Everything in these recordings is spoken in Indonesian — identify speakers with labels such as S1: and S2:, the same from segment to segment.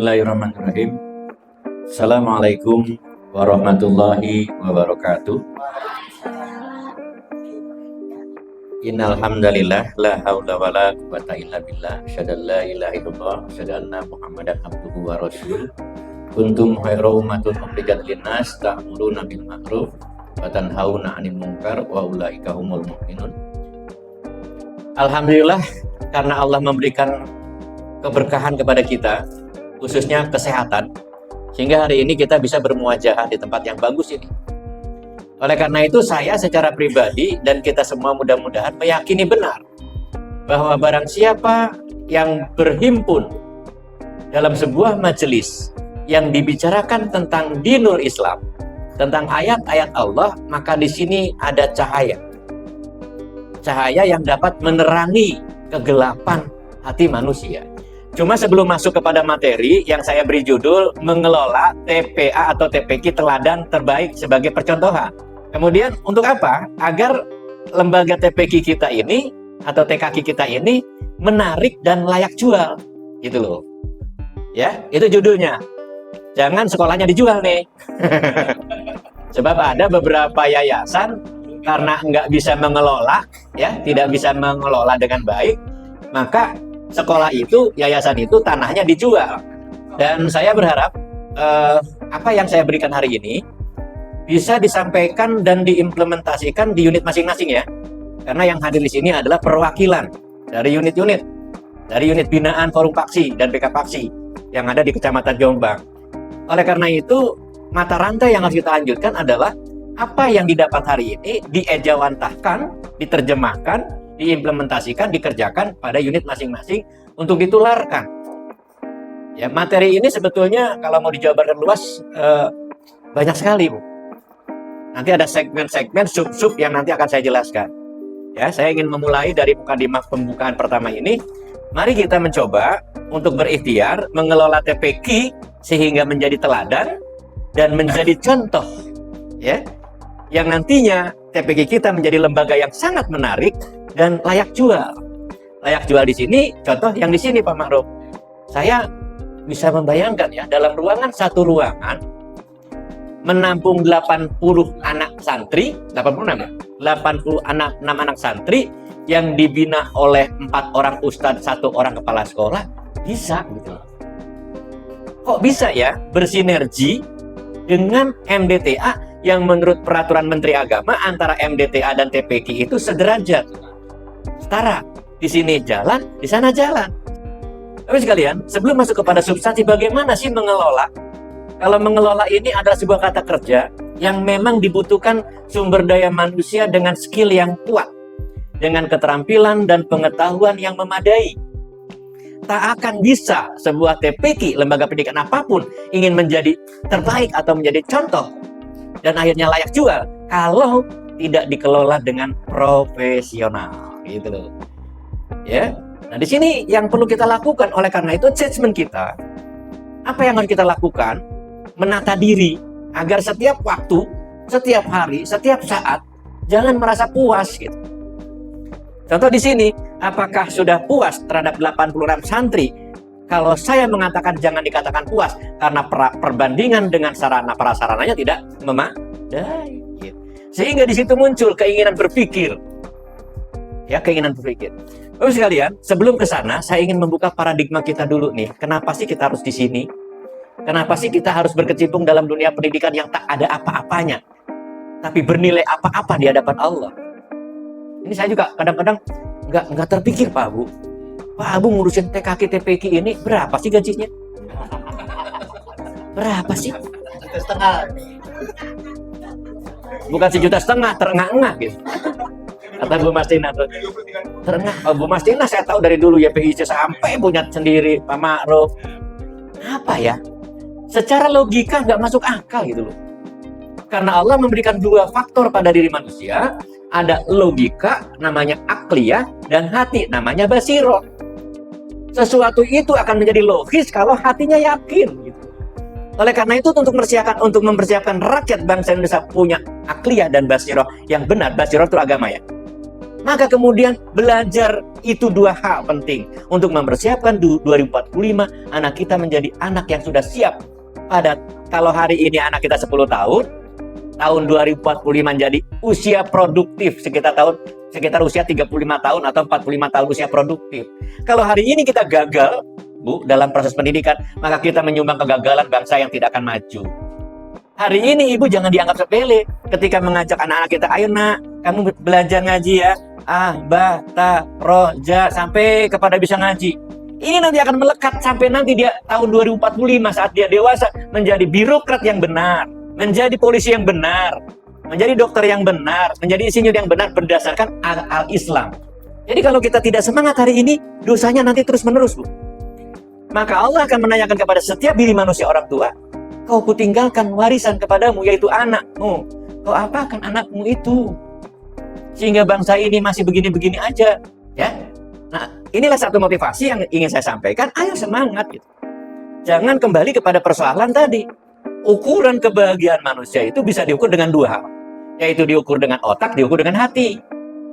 S1: Bismillahirrahmanirrahim. Assalamualaikum warahmatullahi wabarakatuh. Innal hamdalillah la haula wala quwwata illa billah, asyhadu an la ilaha illallah, asyhadu anna Muhammadan abduhu wa rasuluh. Kuntum khairu ummatin ukhrijat linnas ta'muruna bil ma'ruf wa tanhauna 'anil munkar wa ulaika humul mu'minun. Alhamdulillah, karena Allah memberikan keberkahan kepada kita, khususnya kesehatan, sehingga hari ini kita bisa bermuajahah di tempat yang bagus ini. Oleh karena itu, saya secara pribadi dan kita semua mudah-mudahan meyakini benar bahwa barang siapa yang berhimpun dalam sebuah majelis yang dibicarakan tentang dinul Islam, tentang ayat-ayat Allah, maka di sini ada cahaya. Cahaya yang dapat menerangi kegelapan hati manusia. Cuma sebelum masuk kepada materi yang saya beri judul mengelola TPA atau TPQ teladan terbaik sebagai percontohan. Kemudian untuk apa? Agar lembaga TPQ kita ini atau TKQ kita ini menarik dan layak jual. Gitu loh. Ya, itu judulnya. Jangan sekolahnya dijual nih. Sebab ada beberapa yayasan karena nggak bisa mengelola, ya, tidak bisa mengelola dengan baik, maka sekolah itu, yayasan itu, tanahnya dijual. Dan saya berharap apa yang saya berikan hari ini bisa disampaikan dan diimplementasikan di unit masing-masing ya. Karena yang hadir di sini adalah perwakilan dari unit-unit, dari unit binaan Forum Paksi dan PK Paksi yang ada di Kecamatan Jombang. Oleh karena itu, mata rantai yang harus kita lanjutkan adalah apa yang didapat hari ini diejawantahkan, diterjemahkan, diimplementasikan, dikerjakan pada unit masing-masing untuk ditularkan. Ya, materi ini sebetulnya kalau mau dijabarkan luas banyak sekali, Bu. Nanti ada segmen-segmen sub-sub yang nanti akan saya jelaskan. Ya, saya ingin memulai dari mukadimah pembukaan pertama ini. Mari kita mencoba untuk berikhtiar mengelola TPQ sehingga menjadi teladan dan menjadi contoh, ya, yang nantinya TPQ kita menjadi lembaga yang sangat menarik dan layak jual. Layak jual di sini, contoh yang di sini Pak Ma'ruf. Saya bisa membayangkan ya, dalam ruangan satu ruangan menampung 80 anak santri, 86 ya? 86 anak santri yang dibina oleh 4 orang ustadz, 1 orang kepala sekolah, bisa gitu. Kok bisa ya bersinergi dengan MDTA yang menurut peraturan Menteri Agama antara MDTA dan TPQ itu sederajat, setara. Di sini jalan, di sana jalan. Tapi sekalian, sebelum masuk kepada substansi bagaimana sih mengelola? Kalau mengelola ini adalah sebuah kata kerja yang memang dibutuhkan sumber daya manusia dengan skill yang kuat, dengan keterampilan dan pengetahuan yang memadai. Tak akan bisa sebuah TPQ, lembaga pendidikan apapun, ingin menjadi terbaik atau menjadi contoh dan akhirnya layak jual kalau tidak dikelola dengan profesional, gitu loh. Ya. Nah, di sini yang perlu kita lakukan, oleh karena itu judgement kita, apa yang harus kita lakukan? Menata diri agar setiap waktu, setiap hari, setiap saat jangan merasa puas gitu. Contoh di sini, apakah sudah puas terhadap 86 santri? Kalau saya mengatakan jangan dikatakan puas karena perbandingan dengan sarana prasarananya tidak memadai. Gitu. Sehingga di situ muncul keinginan berpikir. Ya, keinginan berpikir. Bapak sekalian, sebelum ke sana, saya ingin membuka paradigma kita dulu nih. Kenapa sih kita harus di sini? Kenapa sih kita harus berkecimpung dalam dunia pendidikan yang tak ada apa-apanya, tapi bernilai apa-apa di hadapan Allah? Ini saya juga kadang-kadang nggak terpikir, Pak Abu. Pak Abu ngurusin TKQ TPQ ini berapa sih gajinya? Berapa sih? 1,5 juta. Bukan 1,5 juta, terengah-engah gitu. Kata Bu Mastina tuh, terengah. Oh, Bu Mastina saya tahu dari dulu YPIC sampai punya sendiri, Pak Ma'ruf. Apa ya? Secara logika nggak masuk akal gitu loh. Karena Allah memberikan 2 faktor pada diri manusia. Ada logika, namanya akliyah, dan hati, namanya basiroh. Sesuatu itu akan menjadi logis kalau hatinya yakin. Gitu. Oleh karena itu, untuk mempersiapkan rakyat bangsa Indonesia punya akliyah dan basiroh yang benar. Basiroh itu agama ya. Maka kemudian belajar itu dua hal penting untuk mempersiapkan 2045 anak kita menjadi anak yang sudah siap. Kalau hari ini anak kita 10 tahun, tahun 2045 menjadi usia produktif sekitar usia 35 tahun atau 45 tahun usia produktif. Kalau hari ini kita gagal, Bu, dalam proses pendidikan, maka kita menyumbang kegagalan bangsa yang tidak akan maju. Hari ini Ibu jangan dianggap sepele ketika mengajak anak-anak kita, ayo nak, kamu belajar ngaji ya. Ba, ta, ro, ja, sampai kepada bisa ngaji. Ini nanti akan melekat sampai nanti dia tahun 2045 saat dia dewasa menjadi birokrat yang benar, menjadi polisi yang benar, menjadi dokter yang benar, menjadi insinyur yang benar berdasarkan al-Islam. Jadi kalau kita tidak semangat hari ini, dosanya nanti terus-menerus, Bu. Maka Allah akan menanyakan kepada setiap diri manusia orang tua, kau kutinggalkan warisan kepadamu, yaitu anakmu. Kau apakan anakmu itu? Sehingga bangsa ini masih begini-begini aja, ya. Nah, inilah satu motivasi yang ingin saya sampaikan. Ayo semangat, gitu. Jangan kembali kepada persoalan tadi. Ukuran kebahagiaan manusia itu bisa diukur dengan dua hal, yaitu diukur dengan otak, diukur dengan hati.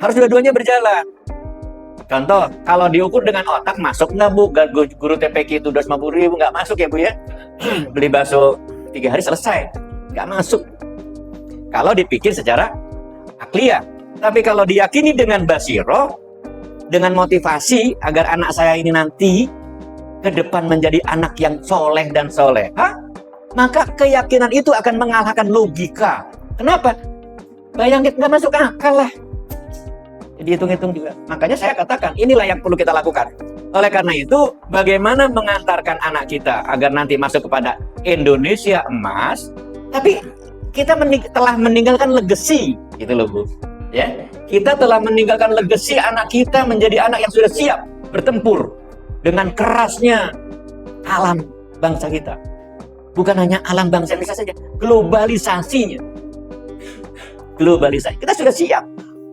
S1: Harus dua-duanya berjalan. Contoh, kalau diukur dengan otak, masuk nggak, Bu? Guru TPQ itu 250.000, nggak masuk ya, Bu, ya? Beli bakso 3 hari selesai, nggak masuk. Kalau dipikir secara akliyah. Tapi kalau diyakini dengan basiro, dengan motivasi agar anak saya ini nanti ke depan menjadi anak yang soleh dan soleha, maka keyakinan itu akan mengalahkan logika. Kenapa? Bayangin, nggak masuk akal lah. Jadi hitung-hitung juga. Makanya saya katakan, inilah yang perlu kita lakukan. Oleh karena itu, bagaimana mengantarkan anak kita agar nanti masuk kepada Indonesia emas, tapi kita telah meninggalkan legacy, gitu loh, Bu. Ya, kita telah meninggalkan legacy anak kita menjadi anak yang sudah siap bertempur dengan kerasnya alam bangsa kita. Bukan hanya alam bangsa Indonesia saja, globalisasinya. Globalisasi. Kita sudah siap.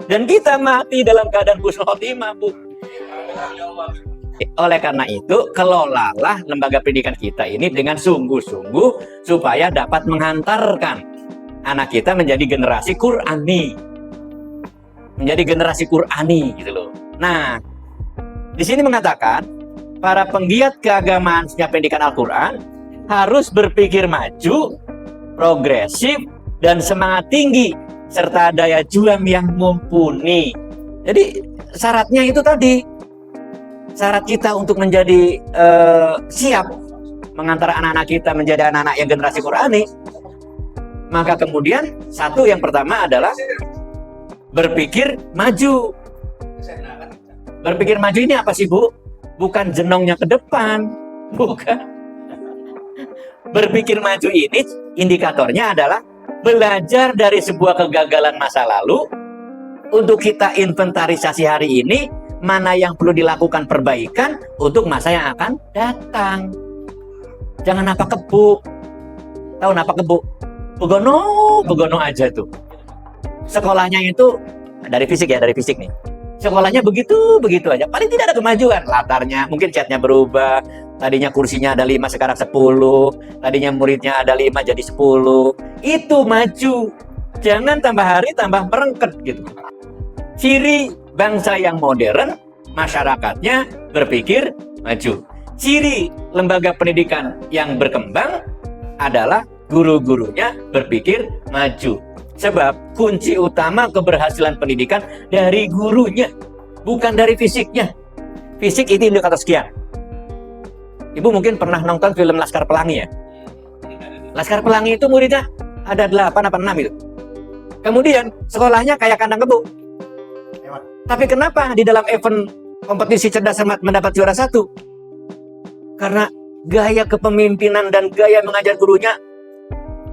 S1: Dan kita mati dalam keadaan husnul khotimah, Bu. Oleh karena itu, kelolalah lembaga pendidikan kita ini dengan sungguh-sungguh supaya dapat menghantarkan anak kita menjadi generasi Qur'ani. Menjadi generasi Qur'ani, gitu loh. Nah, di sini mengatakan para penggiat keagamaan sejak pendidikan Al-Quran harus berpikir maju, progresif, dan semangat tinggi serta daya juang yang mumpuni. Jadi syaratnya itu tadi, syarat kita untuk menjadi siap mengantar anak-anak kita menjadi anak-anak yang generasi Qur'ani. Maka kemudian satu yang pertama adalah berpikir maju. Berpikir maju ini apa sih, Bu? Bukan jenongnya ke depan, bukan. Berpikir maju ini indikatornya adalah belajar dari sebuah kegagalan masa lalu untuk kita inventarisasi hari ini, mana yang perlu dilakukan perbaikan untuk masa yang akan datang. Jangan apa kebu. Tahu apa kebu? Begono aja tuh. Sekolahnya itu dari fisik nih. Sekolahnya begitu aja. Paling tidak ada kemajuan. Latarnya, mungkin catnya berubah. Tadinya kursinya ada 5, sekarang 10. Tadinya muridnya ada 5, jadi 10. Itu maju. Jangan tambah hari tambah merengket gitu. Ciri bangsa yang modern, masyarakatnya berpikir maju. Ciri lembaga pendidikan yang berkembang adalah guru-gurunya berpikir maju. Sebab kunci utama keberhasilan pendidikan dari gurunya, bukan dari fisiknya. Fisik itu indikator sekian. Ibu mungkin pernah nonton film Laskar Pelangi ya? Laskar Pelangi itu muridnya ada 8 apa 6 itu. Kemudian sekolahnya kayak kandang kebo. Tapi kenapa di dalam event kompetisi cerdas cermat mendapat juara 1? Karena gaya kepemimpinan dan gaya mengajar gurunya,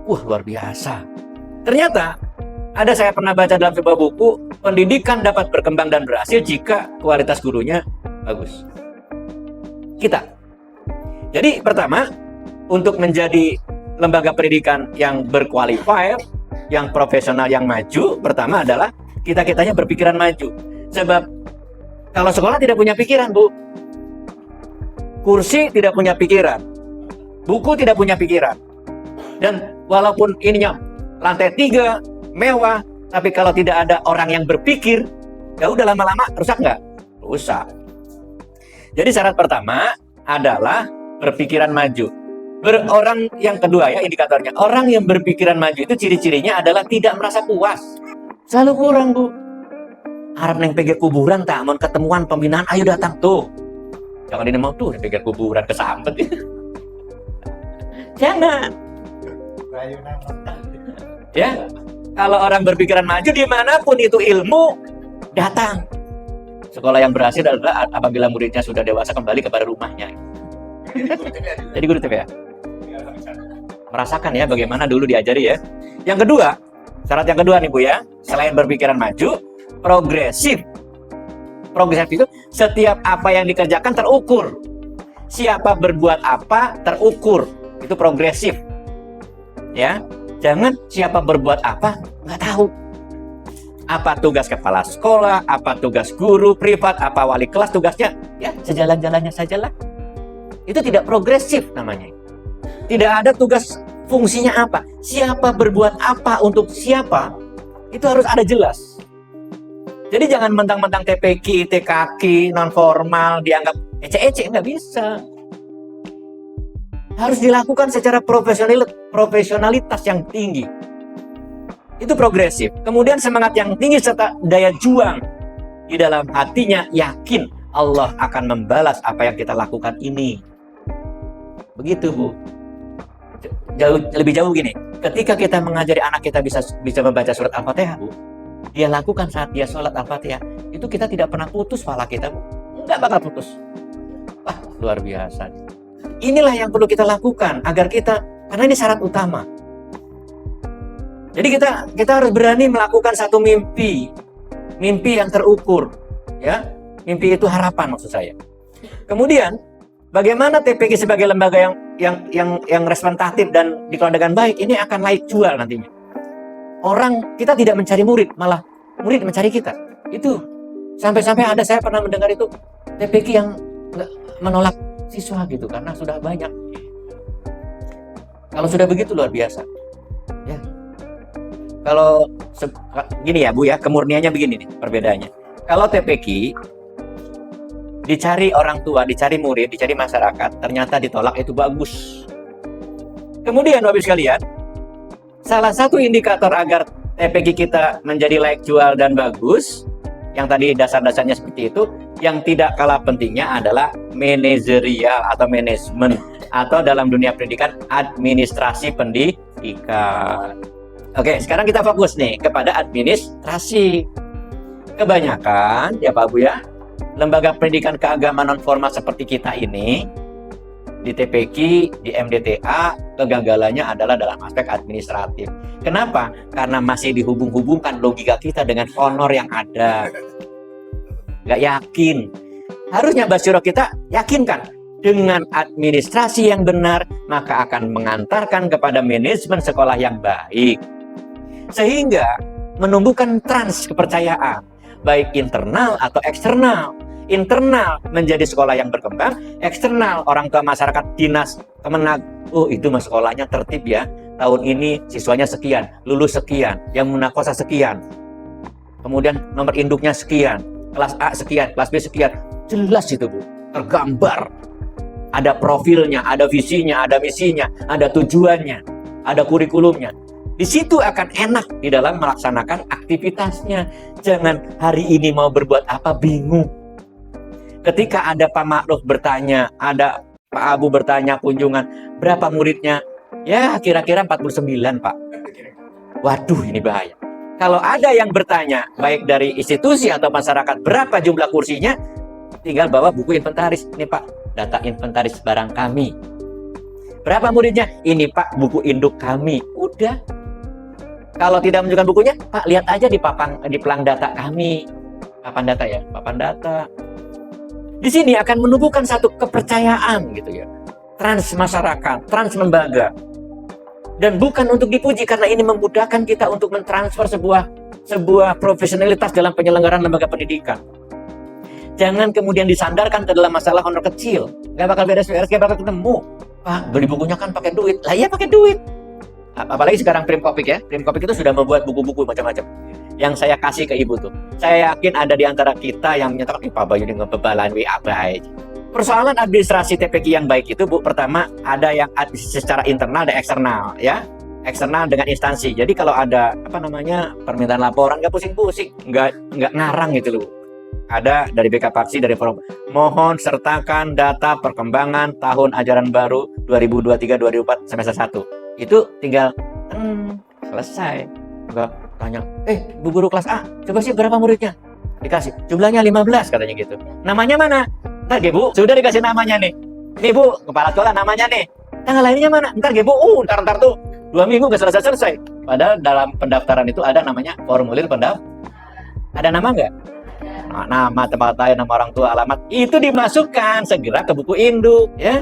S1: luar biasa. Ternyata, saya pernah baca dalam sebuah buku, pendidikan dapat berkembang dan berhasil jika kualitas gurunya bagus. Jadi pertama, untuk menjadi lembaga pendidikan yang berkualifier, yang profesional, yang maju, pertama adalah kita-kitanya berpikiran maju. Sebab, kalau sekolah tidak punya pikiran, Bu. Kursi tidak punya pikiran. Buku tidak punya pikiran. Dan walaupun ininya lantai 3, mewah, tapi kalau tidak ada orang yang berpikir, Ya udah lama-lama rusak nggak? Rusak. Jadi syarat pertama adalah berpikiran maju. Orang yang kedua ya indikatornya, orang yang berpikiran maju itu ciri-cirinya adalah tidak merasa puas. Selalu kurang, Bu. Harap neng pikir kuburan tak, mau ketemuan pembinaan, ayo datang tuh. Jangan ini mau tuh pikir kuburan kesambet. Jangan. Ya, kalau orang berpikiran maju dimanapun itu ilmu datang. Sekolah yang berhasil adalah apabila muridnya sudah dewasa kembali kepada rumahnya. Jadi guru TPA merasakan ya bagaimana dulu diajari ya. Yang kedua, syarat yang kedua nih Bu ya, selain berpikiran maju, progresif. Progresif itu setiap apa yang dikerjakan terukur. Siapa berbuat apa terukur. Itu progresif. Ya, jangan siapa berbuat apa nggak tahu. Apa tugas kepala sekolah, apa tugas guru privat, apa wali kelas tugasnya, ya sejalan-jalannya sajalah. Itu tidak progresif namanya. Tidak ada tugas fungsinya apa. Siapa berbuat apa untuk siapa, itu harus ada jelas. Jadi jangan mentang-mentang TPQ, TKQ, non-formal, dianggap ece-ece, nggak bisa. Harus dilakukan secara profesionalitas yang tinggi. Itu progresif. Kemudian semangat yang tinggi serta daya juang. Di dalam hatinya yakin Allah akan membalas apa yang kita lakukan ini. Begitu Bu. Lebih jauh gini. Ketika kita mengajari anak kita bisa membaca surat Al-Fatihah Bu, dia lakukan saat dia sholat Al-Fatihah, itu kita tidak pernah putus pahala kita Bu. Enggak bakal putus. Wah, luar biasa. Inilah yang perlu kita lakukan agar kita, karena ini syarat utama. Jadi kita harus berani melakukan satu mimpi yang terukur, ya. Mimpi itu harapan maksud saya. Kemudian bagaimana TPQ sebagai lembaga yang representatif dan dikelola dengan baik ini akan layak jual nantinya. Orang kita tidak mencari murid, malah murid mencari kita. Itu sampai-sampai ada saya pernah mendengar itu TPQ yang menolak siswa gitu karena sudah banyak. Kalau sudah begitu luar biasa. Ya. Kalau gini ya Bu ya, kemurniannya begini nih perbedaannya. Kalau TPQ dicari orang tua, dicari murid, dicari masyarakat, ternyata ditolak itu bagus. Kemudian Bapak sekalian, salah satu indikator agar TPQ kita menjadi layak jual dan bagus, yang tadi dasar-dasarnya seperti itu, yang tidak kalah pentingnya adalah manajerial atau manajemen, atau dalam dunia pendidikan administrasi pendidikan. Oke, sekarang kita fokus nih kepada administrasi. Kebanyakan, ya Pak Bu ya, lembaga pendidikan keagamaan non formal seperti kita ini, di TPQ, di MDTA, kegagalannya adalah dalam aspek administratif. Kenapa? Karena masih dihubung-hubungkan logika kita dengan honor yang ada. Gak yakin. Harusnya Basyiro kita yakinkan. Dengan administrasi yang benar, maka akan mengantarkan kepada manajemen sekolah yang baik. Sehingga menumbuhkan trans kepercayaan, baik internal atau eksternal. Internal menjadi sekolah yang berkembang, eksternal orang tua masyarakat, dinas, Kemenag, oh itu mas sekolahnya tertib ya, tahun ini siswanya sekian, lulus sekian, yang munakosa sekian, kemudian nomor induknya sekian, kelas A sekian, kelas B sekian, jelas itu Bu, tergambar, ada profilnya, ada visinya, ada misinya, ada tujuannya, ada kurikulumnya. Di situ akan enak di dalam melaksanakan aktivitasnya. Jangan hari ini mau berbuat apa bingung. Ketika ada Pak Ma'ruf bertanya, ada Pak Abu bertanya kunjungan, berapa muridnya? Ya kira-kira 49 Pak. Waduh ini bahaya. Kalau ada yang bertanya, baik dari institusi atau masyarakat, berapa jumlah kursinya? Tinggal bawa buku inventaris. Ini Pak, data inventaris barang kami. Berapa muridnya? Ini Pak, buku induk kami. Udah. Kalau tidak menunjukkan bukunya, Pak, lihat aja di pelang data kami. Papan data ya, papan data. Di sini akan menumbuhkan satu kepercayaan gitu ya. Trans masyarakat, trans lembaga. Dan bukan untuk dipuji karena ini memudahkan kita untuk mentransfer sebuah profesionalitas dalam penyelenggaraan lembaga pendidikan. Jangan kemudian disandarkan ke dalam masalah honor kecil. Nggak bakal beres, nggak bakal ketemu. Pak, beli bukunya kan pakai duit. Lah iya pakai duit. Apalagi sekarang Primkopik ya. Primkopik itu sudah membuat buku-buku macam-macam. yang saya kasih ke ibu tuh. Saya yakin ada di antara kita yang menyatakan, Pak Bayu ini ngebebalan WA baik. Persoalan administrasi TPQ yang baik itu, Bu, pertama ada yang secara internal dan eksternal, ya. Eksternal dengan instansi. Jadi kalau ada permintaan laporan nggak pusing-pusing, nggak ngarang gitu loh. Ada dari BK Paksi, dari forum, mohon sertakan data perkembangan tahun ajaran baru 2023-2024 semester 1. Itu tinggal selesai. Enggak tanya, Bu Guru kelas A, coba sih berapa muridnya? Dikasih, jumlahnya 15 katanya gitu. Namanya mana? Ntar Bu, sudah dikasih namanya nih. Nih Bu, kepala sekolah namanya nih. Tanggal lahirnya mana? Ntar Bu, ntar tuh 2 minggu gak selesai. Padahal dalam pendaftaran itu ada namanya formulir pendaftaran. Ada nama nggak? Nama, tempat lahir, nama orang tua, alamat. Itu dimasukkan segera ke buku induk, ya.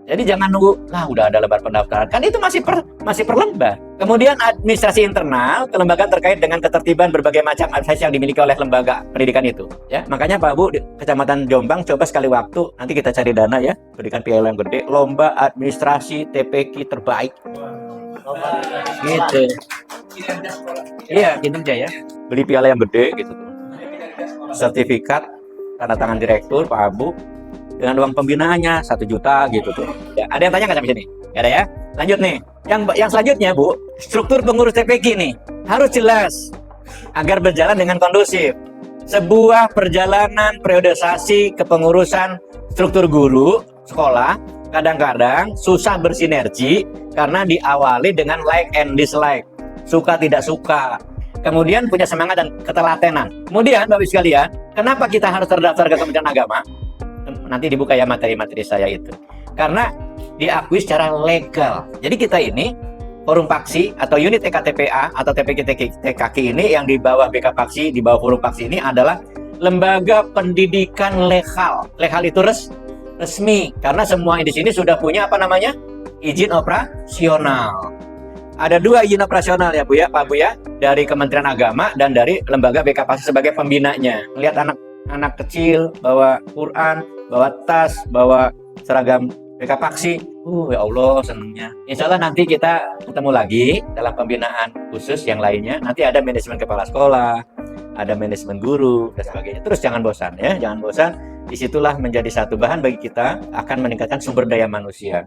S1: Jadi jangan nunggu, udah ada lembar pendaftaran. Kan itu masih per lembar. Kemudian administrasi internal, kelembagaan terkait dengan ketertiban berbagai macam administrasi yang dimiliki oleh lembaga pendidikan itu. Ya, makanya Pak Bu, di Kecamatan Jombang, coba sekali waktu, nanti kita cari dana ya, berikan piala yang gede, lomba administrasi TPQ terbaik. Gitu. Iya, kinerja ya. Beli piala yang gede gitu tuh. Sertifikat, tanda tangan direktur, Pak Abu, dengan uang pembinaannya 1 juta gitu tuh. Ya, ada yang tanya nggak sampai sini? Nggak ada ya? Lanjut nih. Yang selanjutnya, Bu, struktur pengurus TPQ nih harus jelas agar berjalan dengan kondusif. Sebuah perjalanan periodisasi kepengurusan struktur guru sekolah kadang-kadang susah bersinergi karena diawali dengan like and dislike, suka tidak suka. Kemudian punya semangat dan ketelatenan. Kemudian Bapak Ibu sekalian, kenapa kita harus terdaftar ke Kementerian Agama? Nanti dibuka ya materi-materi saya itu. Karena diakui secara legal. Jadi kita ini Forum Paksi atau unit EKTPA atau TPQ ini yang di bawah BK Paksi, di bawah Forum Paksi ini adalah lembaga pendidikan legal. Legal itu resmi karena semua di sini sudah punya izin operasional. Ada 2 izin operasional ya Bu ya, Pak Bu ya, dari Kementerian Agama dan dari lembaga BK Paksi sebagai pembinanya. Lihat anak kecil bawa Quran, bawa tas, bawa seragam BK Paksi. Ya Allah, senangnya. Insya Allah nanti kita ketemu lagi dalam pembinaan khusus yang lainnya. Nanti ada manajemen kepala sekolah, ada manajemen guru dan sebagainya. Terus jangan bosan ya, jangan bosan. Disitulah menjadi satu bahan bagi kita akan meningkatkan sumber daya manusia.